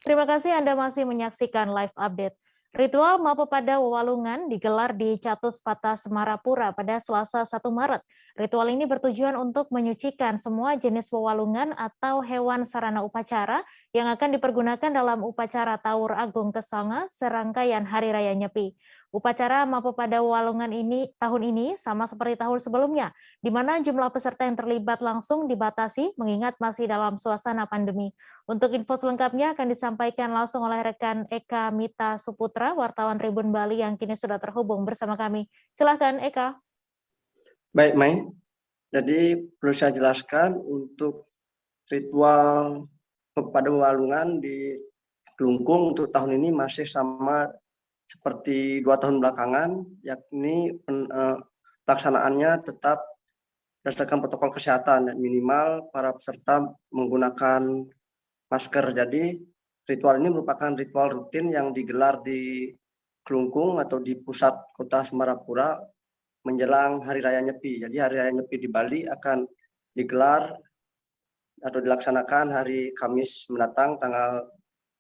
Terima kasih Anda masih menyaksikan live update. Ritual Mapapada Wewalungan digelar di Catus Pata Semarapura pada Selasa 1 Maret. Ritual ini bertujuan untuk menyucikan semua jenis wewalungan atau hewan sarana upacara yang akan dipergunakan dalam upacara Taur Agung Kesanga serangkaian Hari Raya Nyepi. Upacara Mapapada Wewalungan ini tahun ini sama seperti tahun sebelumnya, di mana jumlah peserta yang terlibat langsung dibatasi mengingat masih dalam suasana pandemi. Untuk info selengkapnya akan disampaikan langsung oleh rekan Eka Mita Suputra, wartawan Tribun Bali yang kini sudah terhubung bersama kami. Silakan Eka. Baik, Mai. Jadi perlu saya jelaskan untuk ritual Mapapada Wewalungan di Klungkung untuk tahun ini masih sama seperti 2 tahun belakangan, yakni pelaksanaannya tetap berdasarkan protokol kesehatan, minimal para peserta menggunakan masker. Jadi ritual ini merupakan ritual rutin yang digelar di Klungkung atau di pusat kota Semarapura menjelang Hari Raya Nyepi. Jadi Hari Raya Nyepi di Bali akan digelar atau dilaksanakan hari Kamis mendatang tanggal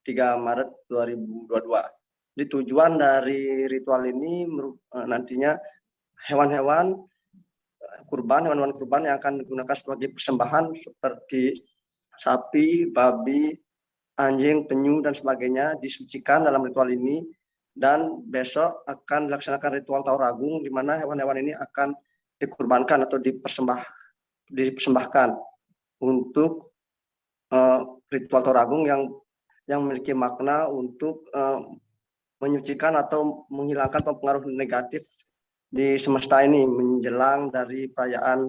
3 Maret 2022. Jadi tujuan dari ritual ini nantinya hewan-hewan kurban yang akan digunakan sebagai persembahan seperti sapi, babi, anjing, penyu, dan sebagainya disucikan dalam ritual ini, dan besok akan dilaksanakan ritual Taur Agung di mana hewan-hewan ini akan dikurbankan atau dipersembahkan untuk ritual Taur Agung yang memiliki makna untuk menyucikan atau menghilangkan pengaruh negatif di semesta ini menjelang dari perayaan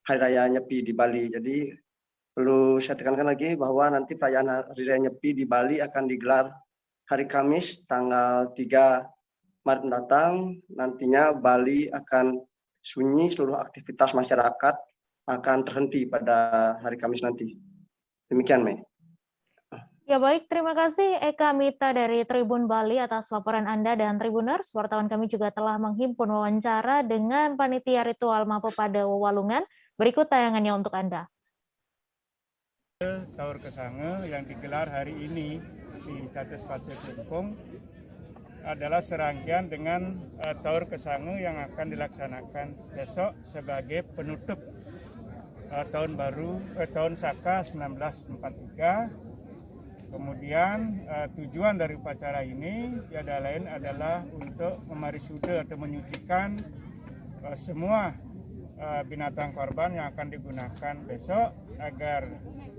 Hari Raya Nyepi di Bali. Jadi perlu saya tekankan lagi bahwa nanti perayaan Hari Raya Nyepi di Bali akan digelar hari Kamis tanggal 3 Maret mendatang. Nantinya Bali akan sunyi, seluruh aktivitas masyarakat akan terhenti pada hari Kamis nanti. Demikian, Mei. Ya baik, terima kasih Eka Mita dari Tribun Bali atas laporan Anda, dan Tribuners, wartawan kami juga telah menghimpun wawancara dengan panitia ritual Mapapada Wewalungan. Berikut tayangannya untuk Anda. Taur Kesanga yang digelar hari ini di Catus Pata Klungkung adalah serangkaian dengan Taur Kesanga yang akan dilaksanakan besok sebagai penutup tahun baru tahun Saka 1943. Kemudian tujuan dari upacara ini tiada lain adalah untuk memarisuda atau menyucikan semua binatang korban yang akan digunakan besok agar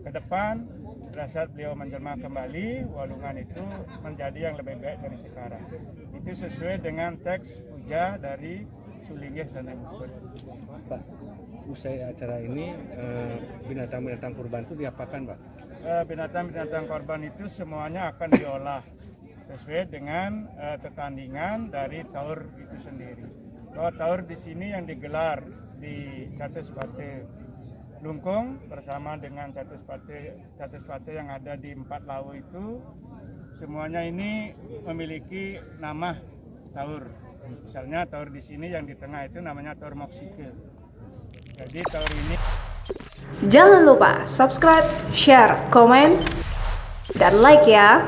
ke depan pada saat beliau menjelma kembali, Walungan itu menjadi yang lebih baik dari sekarang. Itu sesuai dengan teks puja dari Sulinggih Sanabukut. Pak, usai acara ini binatang-binatang kurban itu diapakan, Pak? Binatang-binatang korban itu semuanya akan diolah sesuai dengan tetandingan dari taur itu sendiri. Bahwa taur di sini yang digelar di Catus Pata Klungkung bersama dengan Catus Pata yang ada di 4 lau itu, semuanya ini memiliki nama taur. Misalnya taur di sini yang di tengah itu namanya taur Moksike. Jadi taur ini. Jangan lupa subscribe, share, komen, dan like ya.